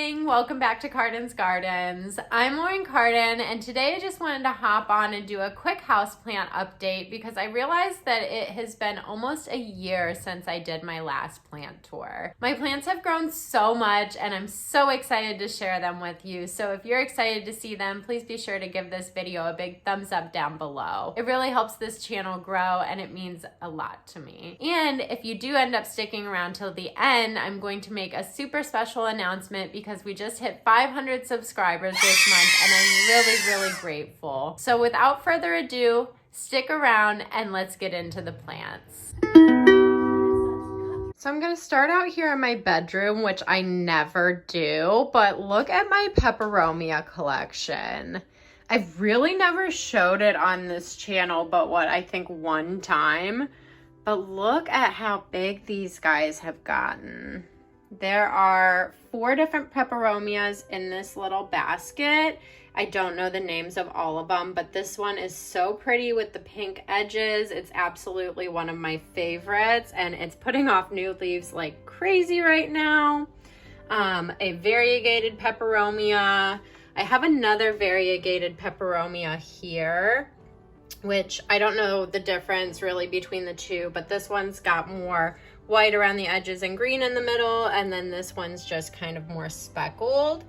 morning. Welcome back to Cardens. I'm Lauren Carden, and today I just wanted to hop on and do a quick houseplant update because I realized that it has been almost a year since I did my last plant tour. My plants have grown so much, and I'm so excited to share them with you. So if you're excited to see them, please be sure to give this video a big thumbs up down below. It really helps this channel grow, and it means a lot to me. And if you do end up sticking around till the end, I'm going to make a super special announcement because we just hit 500 subscribers this month and I'm really grateful. So without further ado, stick around and let's get into the plants. So I'm going to start out here in my bedroom, which I never do, but look at my peperomia collection. I've really never showed it on this channel, but I think one time. But look at how big these guys have gotten. There are 4 different peperomias in this little basket. I don't know the names of all of them, but this one is so pretty with the pink edges. It's absolutely one of my favorites, and it's putting off new leaves like crazy right now. A variegated peperomia. I have another variegated peperomia here, which I don't know the difference really between the two, but this one's got more white around the edges and green in the middle, and then this one's just kind of more speckled.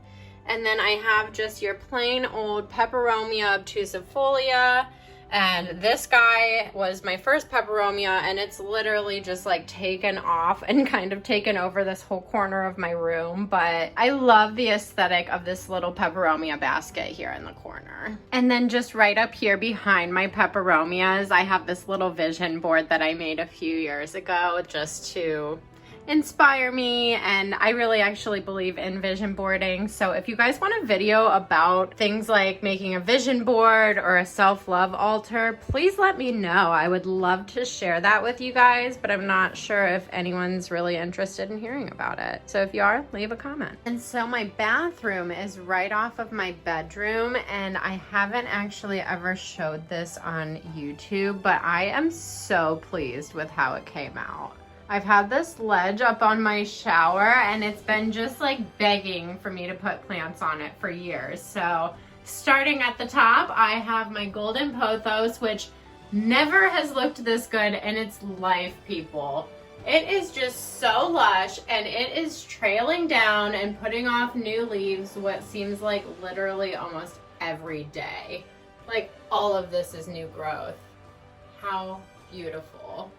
And then I have just your plain old peperomia obtusifolia, and this guy was my first peperomia, and it's literally just like taken off and kind of taken over this whole corner of my room. But I love the aesthetic of this little peperomia basket here in the corner. And then just right up here behind my peperomias, I have this little vision board that I made a few years ago just to inspire me, and I really actually believe in vision boarding. So if you guys want a video about things like making a vision board or a self-love altar, please let me know. I would love to share that with you guys, but I'm not sure if anyone's really interested in hearing about it. So if you are, leave a comment. And so my bathroom is right off of my bedroom, and I haven't actually ever showed this on YouTube, but I am so pleased with how it came out. I've had this ledge up on my shower, and it's been just like begging for me to put plants on it for years. So starting at the top, I have my golden pothos, which never has looked this good in its life, people. It is just so lush, and it is trailing down and putting off new leaves what seems like literally almost every day. Like all of this is new growth. How beautiful.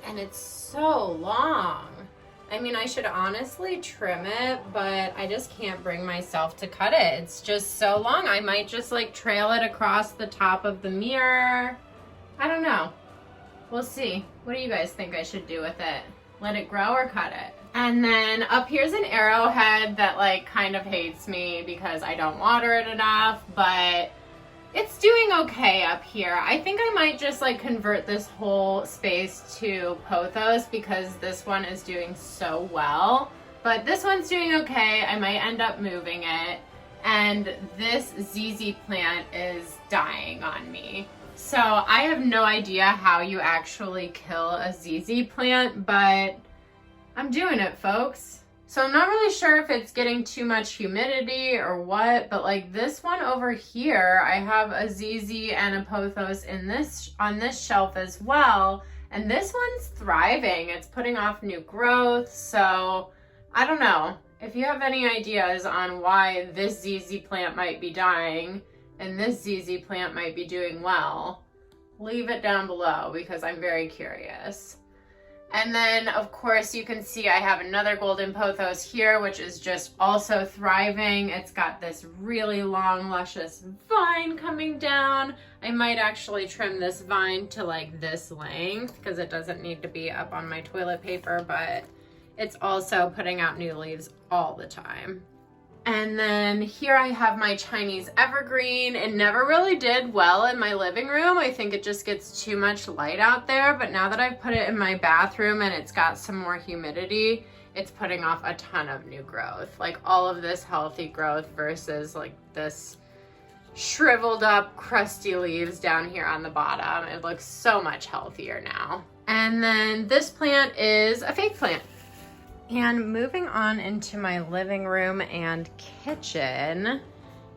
And it's so long. I mean, I should honestly trim it, but I just can't bring myself to cut it. It's just so long. I might just like trail it across the top of the mirror. I don't know. We'll see. What do you guys think I should do with it? Let it grow or cut it? And then up here's an arrowhead that like kind of hates me because I don't water it enough, but it's doing okay up here. I think I might just like convert this whole space to pothos because this one is doing so well. But this one's doing okay. I might end up moving it. And this ZZ plant is dying on me. So I have no idea how you actually kill a ZZ plant, but I'm doing it, folks. So I'm not really sure if it's getting too much humidity or what, but like this one over here, I have a ZZ and a pothos on this shelf as well. And this one's thriving. It's putting off new growth. So I don't know if you have any ideas on why this ZZ plant might be dying and this ZZ plant might be doing well, leave it down below because I'm very curious. And then, of course, you can see I have another golden pothos here, which is just also thriving. It's got this really long, luscious vine coming down. I might actually trim this vine to like this length because it doesn't need to be up on my toilet paper, but it's also putting out new leaves all the time. And then here I have my Chinese evergreen. It never really did well in my living room. I think it just gets too much light out there. But now that I've put it in my bathroom and it's got some more humidity, it's putting off a ton of new growth. Like all of this healthy growth versus like this shriveled up, crusty leaves down here on the bottom. It looks so much healthier now. And then this plant is a fake plant. And moving on into my living room and kitchen,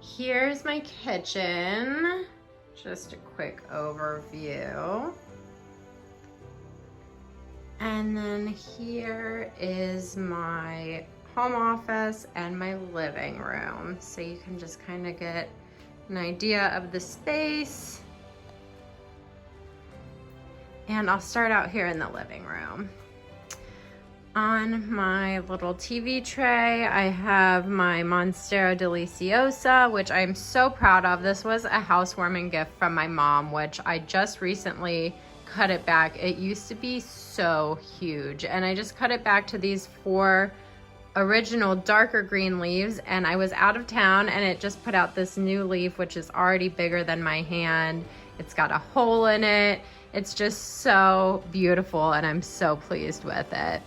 here's my kitchen. Just a quick overview. And then here is my home office and my living room. So you can just kind of get an idea of the space. And I'll start out here in the living room. On my little TV tray, I have my Monstera Deliciosa, which I'm so proud of. This was a housewarming gift from my mom, which I just recently cut it back. It used to be so huge, and I just cut it back to these 4 original darker green leaves, and I was out of town and it just put out this new leaf, which is already bigger than my hand. It's got a hole in it. It's just so beautiful, and I'm so pleased with it.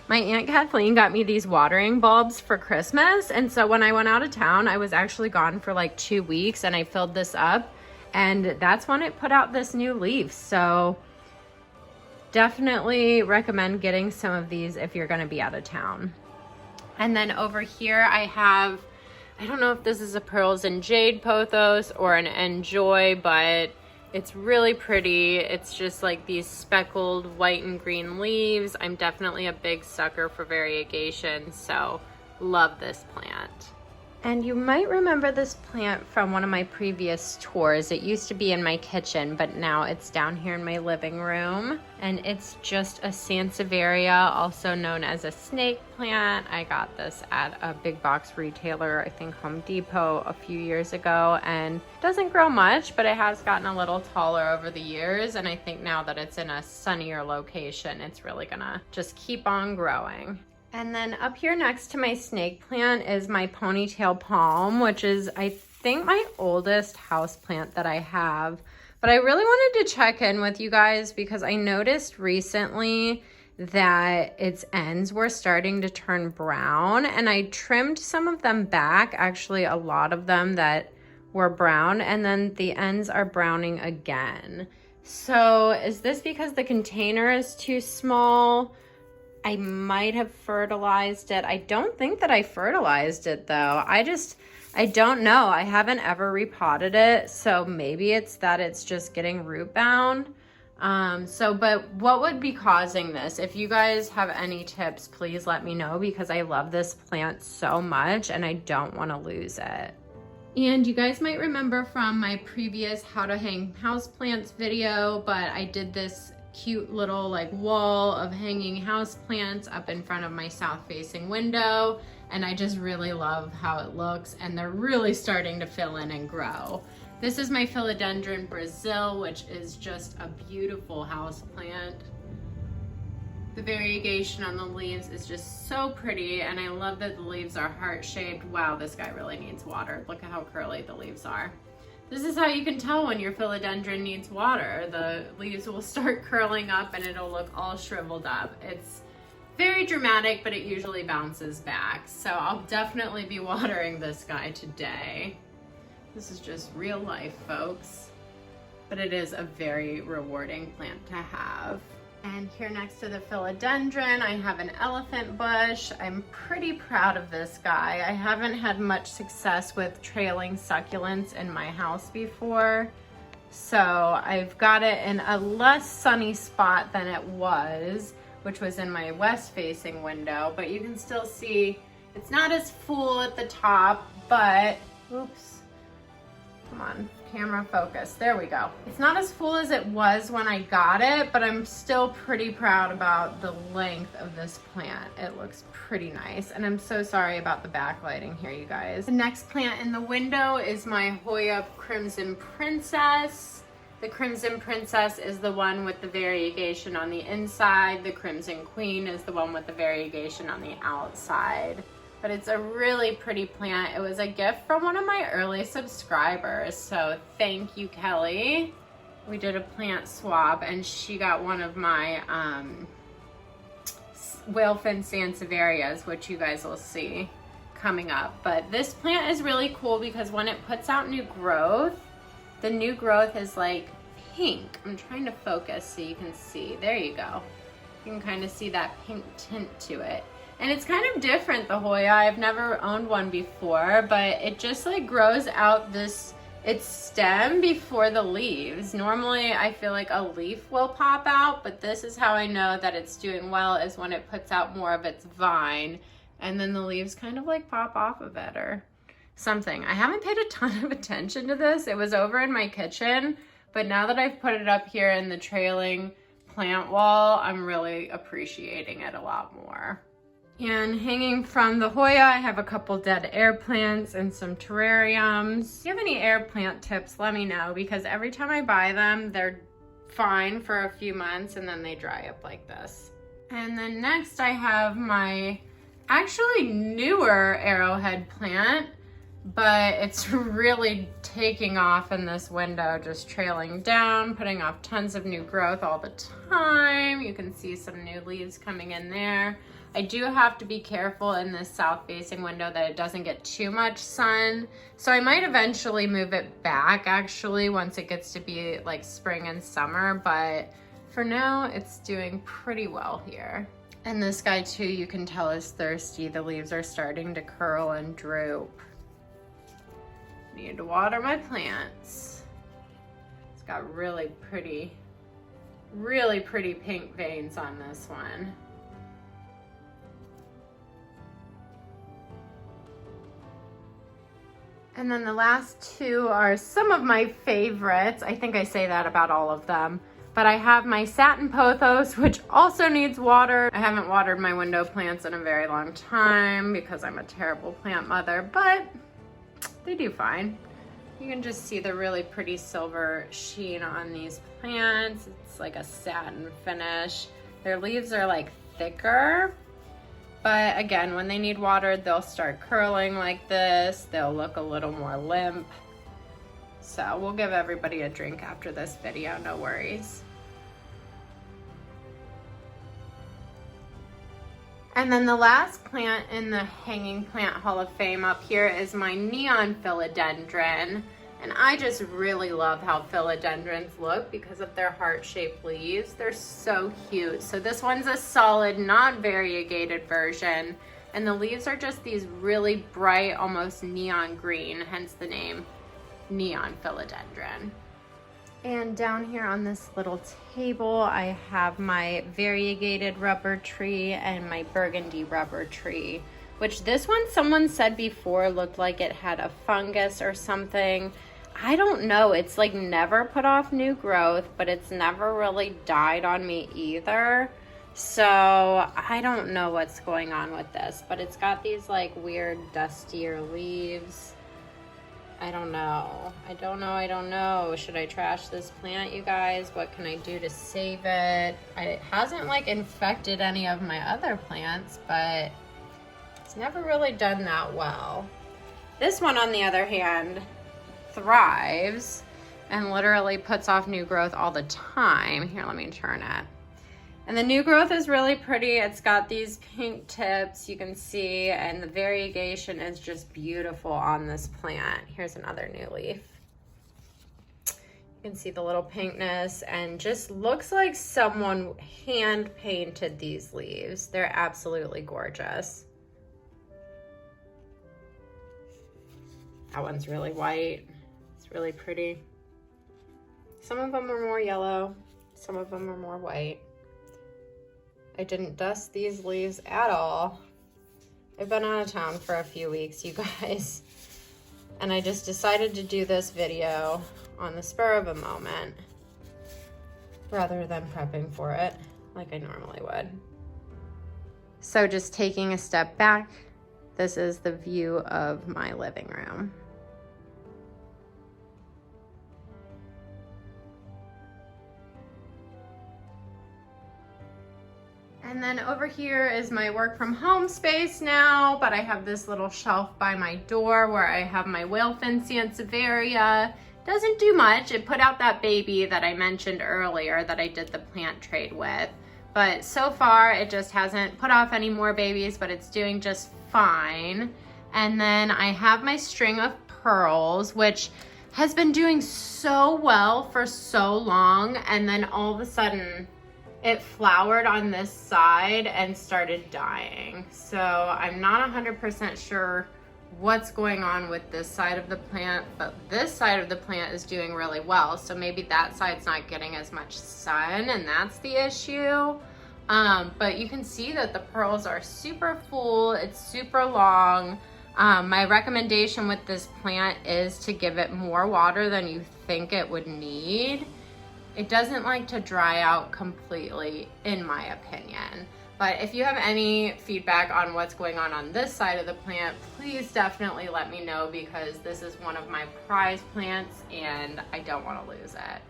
My Aunt Kathleen got me these watering bulbs for Christmas, and so when I went out of town, I was actually gone for like 2 weeks, and I filled this up, and that's when it put out this new leaf. So definitely recommend getting some of these if you're gonna be out of town. And then over here I have, I don't know if this is a Pearls and Jade pothos or an Enjoy, but it's really pretty. It's just like these speckled white and green leaves. I'm definitely a big sucker for variegation, so love this plant. And you might remember this plant from one of my previous tours. It used to be in my kitchen, but now it's down here in my living room. And it's just a Sansevieria, also known as a snake plant. I got this at a big box retailer, I think Home Depot, a few years ago. And it doesn't grow much, but it has gotten a little taller over the years. And I think now that it's in a sunnier location, it's really gonna just keep on growing. And then up here next to my snake plant is my ponytail palm, which is, I think, my oldest house plant that I have. But I really wanted to check in with you guys because I noticed recently that its ends were starting to turn brown, and I trimmed some of them back, actually a lot of them that were brown, and then the ends are browning again. So is this because the container is too small? I might have fertilized it. I don't think that I fertilized it though. I don't know. I haven't ever repotted it. So maybe it's that it's just getting root bound. But what would be causing this? If you guys have any tips, please let me know because I love this plant so much and I don't want to lose it. And you guys might remember from my previous how to hang houseplants video, but I did this cute little like wall of hanging house plants up in front of my south facing window, and I just really love how it looks, and they're really starting to fill in and grow. This is my Philodendron Brazil, which is just a beautiful house plant. The variegation on the leaves is just so pretty, and I love that the leaves are heart-shaped. Wow, this guy really needs water. Look at how curly the leaves are. This is how you can tell when your philodendron needs water. The leaves will start curling up and it'll look all shriveled up. It's very dramatic, but it usually bounces back. So I'll definitely be watering this guy today. This is just real life, folks. But it is a very rewarding plant to have. And here next to the philodendron, I have an elephant bush. I'm pretty proud of this guy. I haven't had much success with trailing succulents in my house before. So I've got it in a less sunny spot than it was, which was in my west facing window. But you can still see it's not as full at the top, but, oops, come on. Camera focus. There we go. It's not as full as it was when I got it, but I'm still pretty proud about the length of this plant. It looks pretty nice, and I'm so sorry about the backlighting here, you guys. The next plant in the window is my Hoya Crimson Princess. The Crimson Princess is the one with the variegation on the inside. The Crimson Queen is the one with the variegation on the outside. But it's a really pretty plant. It was a gift from one of my early subscribers, so thank you, Kelly. We did a plant swap, and she got one of my Whalefin Sansevierias, which you guys will see coming up. But this plant is really cool because when it puts out new growth, the new growth is like pink. I'm trying to focus so you can see. There you go. You can kind of see that pink tint to it. And it's kind of different, the Hoya. I've never owned one before, but it just like grows out its stem before the leaves. Normally I feel like a leaf will pop out, but this is how I know that it's doing well, is when it puts out more of its vine and then the leaves kind of like pop off of it or something. I haven't paid a ton of attention to this. It was over in my kitchen, but now that I've put it up here in the trailing plant wall, I'm really appreciating it a lot more. And hanging from the Hoya, I have a couple dead air plants and some terrariums. If you have any air plant tips, let me know, because every time I buy them, they're fine for a few months and then they dry up like this. And then next I have my actually newer arrowhead plant, but it's really taking off in this window, just trailing down, putting off tons of new growth all the time. You can see some new leaves coming in there. I do have to be careful in this south-facing window that it doesn't get too much sun. So I might eventually move it back actually once it gets to be like spring and summer, but for now it's doing pretty well here. And this guy too, you can tell is thirsty. The leaves are starting to curl and droop. Need to water my plants. It's got really pretty pink veins on this one. And then the last two are some of my favorites. I think I say that about all of them. But I have my satin pothos, which also needs water. I haven't watered my window plants in a very long time because I'm a terrible plant mother, but they do fine. You can just see the really pretty silver sheen on these plants. It's like a satin finish. Their leaves are like thicker, but again, when they need water, they'll start curling like this. They'll look a little more limp. So we'll give everybody a drink after this video, no worries. And then the last plant in the Hanging Plant Hall of Fame up here is my neon philodendron. And I just really love how philodendrons look because of their heart-shaped leaves. They're so cute. So this one's a solid, not variegated version. And the leaves are just these really bright, almost neon green, hence the name neon philodendron. And down here on this little table, I have my variegated rubber tree and my burgundy rubber tree, which this one someone said before looked like it had a fungus or something. I don't know. It's like never put off new growth, but it's never really died on me either. So I don't know what's going on with this, but it's got these like weird dustier leaves. I don't know. I don't know. Should I trash this plant, you guys? What can I do to save it? It hasn't like infected any of my other plants, but it's never really done that well. This one, on the other hand, thrives and literally puts off new growth all the time. Here, let me turn it. And the new growth is really pretty. It's got these pink tips, you can see, and the variegation is just beautiful on this plant. Here's another new leaf. You can see the little pinkness, and just looks like someone hand painted these leaves. They're absolutely gorgeous. That one's really white. It's really pretty. Some of them are more yellow, some of them are more white. I didn't dust these leaves at all. I've been out of town for a few weeks, you guys. And I just decided to do this video on the spur of a moment rather than prepping for it like I normally would. So just taking a step back, this is the view of my living room. And then over here is my work from home space now, but I have this little shelf by my door where I have my whale fin sansevieria. Doesn't do much. It put out that baby that I mentioned earlier that I did the plant trade with. But so far it just hasn't put off any more babies, but it's doing just fine. And then I have my string of pearls, which has been doing so well for so long, and then all of a sudden it flowered on this side and started dying. So I'm not 100% sure what's going on with this side of the plant, but this side of the plant is doing really well. So maybe that side's not getting as much sun, and that's the issue. But you can see that the pearls are super full. It's super long. My recommendation with this plant is to give it more water than you think it would need. It doesn't like to dry out completely, in my opinion. But if you have any feedback on what's going on this side of the plant, please definitely let me know, because this is one of my prize plants and I don't want to lose it.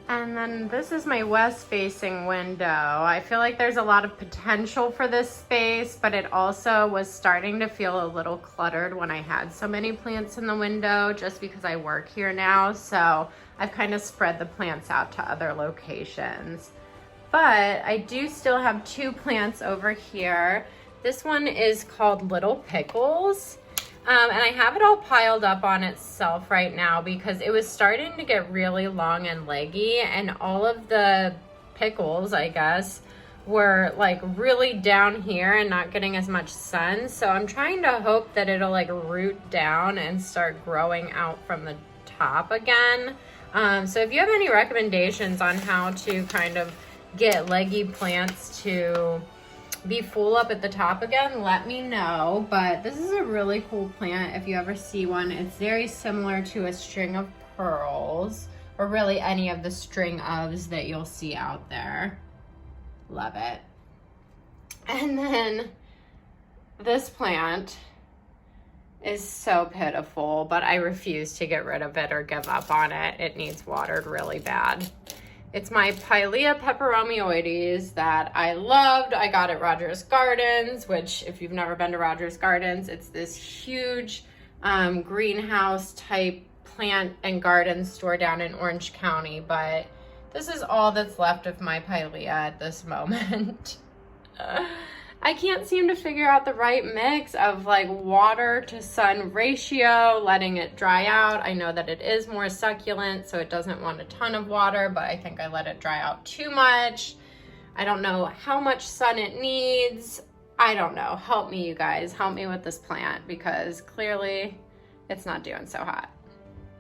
And then this is my west facing window. I feel like there's a lot of potential for this space, but it also was starting to feel a little cluttered when I had so many plants in the window, just because I work here now. So I've kind of spread the plants out to other locations. But I do still have 2 plants over here. This one is called Little Pickles. And I have it all piled up on itself right now because it was starting to get really long and leggy, and all of the pickles, I guess, were like really down here and not getting as much sun. So I'm trying to hope that it'll like root down and start growing out from the top again. So if you have any recommendations on how to kind of get leggy plants to be full up at the top again, let me know. But this is a really cool plant if you ever see one. It's very similar to a string of pearls, or really any of the string ofs that you'll see out there. Love it. And then this plant is so pitiful, but I refuse to get rid of it or give up on it. It needs watered really bad. It's my Pilea peperomioides that I loved. I got at Rogers Gardens, which if you've never been to Rogers Gardens, it's this huge greenhouse type plant and garden store down in Orange County. But this is all that's left of my Pilea at this moment. I can't seem to figure out the right mix of like water to sun ratio, letting it dry out. I know that it is more succulent, so it doesn't want a ton of water, but I think I let it dry out too much. I don't know how much sun it needs. I don't know. Help me, you guys. Help me with this plant, because clearly it's not doing so hot.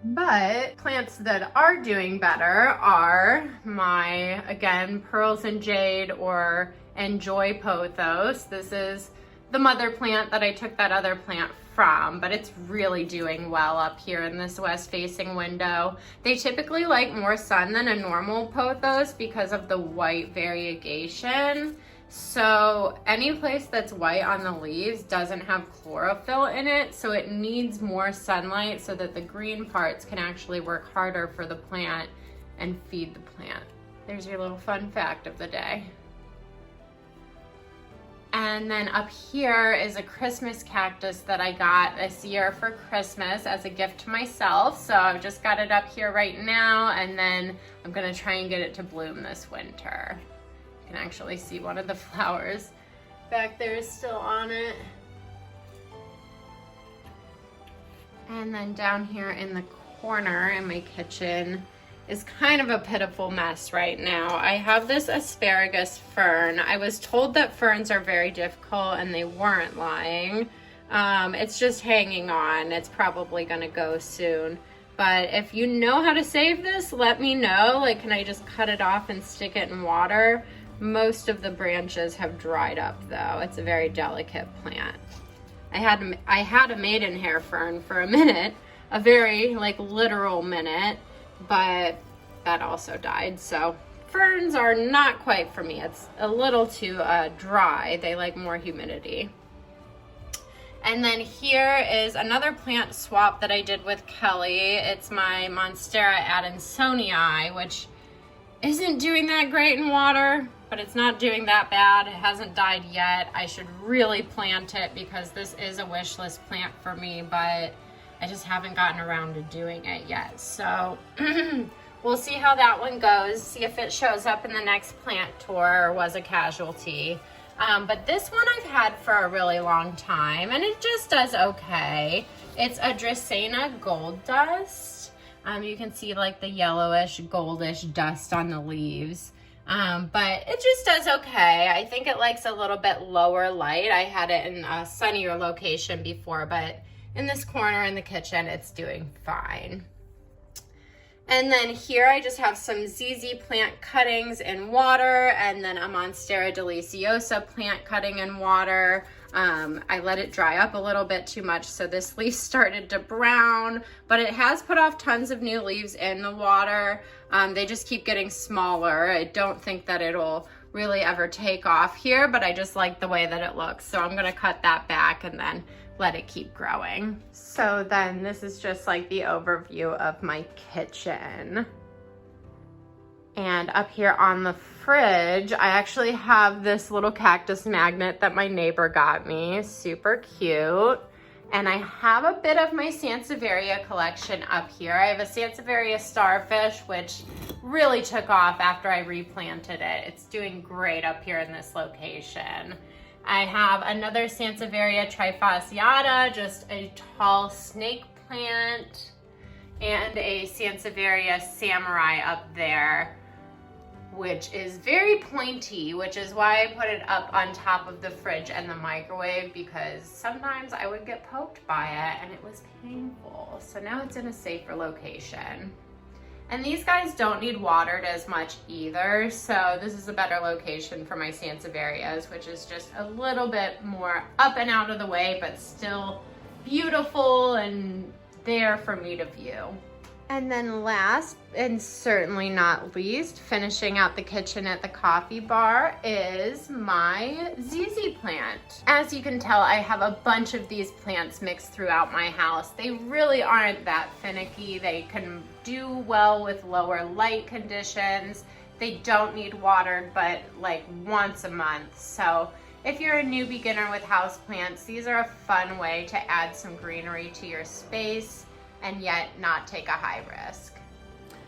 But plants that are doing better are my, again, Pearls and Jade or Enjoy Pothos. This is the mother plant that I took that other plant from, but it's really doing well up here in this west facing window. They typically like more sun than a normal pothos because of the white variegation. So any place that's white on the leaves doesn't have chlorophyll in it, so it needs more sunlight so that the green parts can actually work harder for the plant and feed the plant. There's your little fun fact of the day. And then up here is a Christmas cactus that I got this year for Christmas as a gift to myself. So I've just got it up here right now, and then I'm gonna try and get it to bloom this winter. You can actually see one of the flowers back there is still on it. And then down here in the corner in my kitchen is kind of a pitiful mess right now. I have this asparagus fern. I was told that ferns are very difficult, and they weren't lying. It's just hanging on. It's probably gonna go soon. But if you know how to save this, let me know. Like, can I just cut it off and stick it in water? Most of the branches have dried up though. It's a very delicate plant. I had a maidenhair fern for a minute, a very like literal minute, but that also died. So ferns are not quite for me. It's a little too dry. They like more humidity. And then here is another plant swap that I did with Kelly. It's my Monstera adansonii, which isn't doing that great in water, but it's not doing that bad. It hasn't died yet. I should really plant it because this is a wish list plant for me, but I just haven't gotten around to doing it yet. So we'll see how that one goes, see if it shows up in the next plant tour or was a casualty. But this one I've had for a really long time, and it just does okay. It's a Dracaena Gold Dust. You can see like the yellowish, goldish dust on the leaves. But it just does okay. I think it likes a little bit lower light. I had it in a sunnier location before, but in this corner in the kitchen, it's doing fine. And then here I just have some ZZ plant cuttings in water, and then a Monstera deliciosa plant cutting in water. I let it dry up a little bit too much, so this leaf started to brown, but it has put off tons of new leaves in the water. They just keep getting smaller. I don't think that it'll really ever take off here, but I just like the way that it looks. So I'm gonna cut that back and then let it keep growing. So then this is just like the overview of my kitchen. And up here on the fridge, I actually have this little cactus magnet that my neighbor got me, super cute. And I have a bit of my Sansevieria collection up here. I have a Sansevieria starfish, which really took off after I replanted it. It's doing great up here in this location. I have another Sansevieria trifasciata, just a tall snake plant, and a Sansevieria samurai up there, which is very pointy, which is why I put it up on top of the fridge and the microwave, because sometimes I would get poked by it and it was painful. So now it's in a safer location. And these guys don't need watered as much either, so this is a better location for my Sansevierias, which is just a little bit more up and out of the way, but still beautiful and there for me to view. And then last, and certainly not least, finishing out the kitchen at the coffee bar is my ZZ plant. As you can tell, I have a bunch of these plants mixed throughout my house. They really aren't that finicky. They can do well with lower light conditions. They don't need watered, but like once a month. So if you're a new beginner with houseplants, these are a fun way to add some greenery to your space and yet not take a high risk.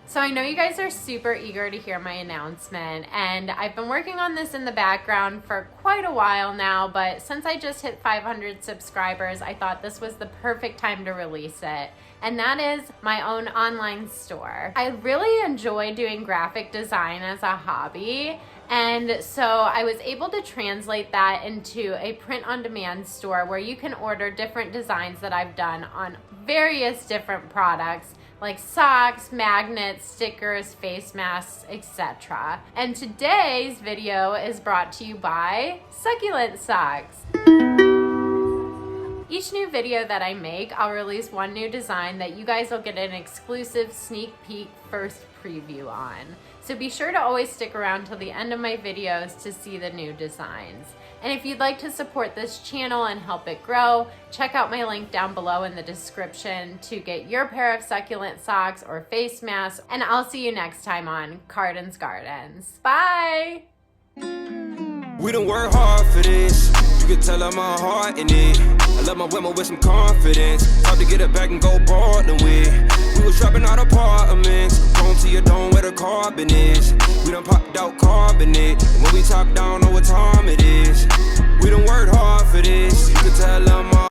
So I know you guys are super eager to hear my announcement, and I've been working on this in the background for quite a while now, but since I just hit 500 subscribers, I thought this was the perfect time to release it. And that is my own online store. I really enjoy doing graphic design as a hobby, and so I was able to translate that into a print-on-demand store where you can order different designs that I've done on various different products like socks, magnets, stickers, face masks, etc. And today's video is brought to you by Succulent Socks. Each new video that I make, I'll release one new design that you guys will get an exclusive sneak peek first preview on. So be sure to always stick around till the end of my videos to see the new designs. And if you'd like to support this channel and help it grow, check out my link down below in the description to get your pair of succulent socks or face masks. And I'll see you next time on Cardens Gardens. Bye! We done work hard for this. You can tell I'm my heart in it. I love my women with some confidence. Hard to get it back and go ballin' with. We was dropping out apartments. Home to your dome where the carbon is. We done popped out carbonate. And when we top down, know what time it is. We done worked hard for this. You can tell I'm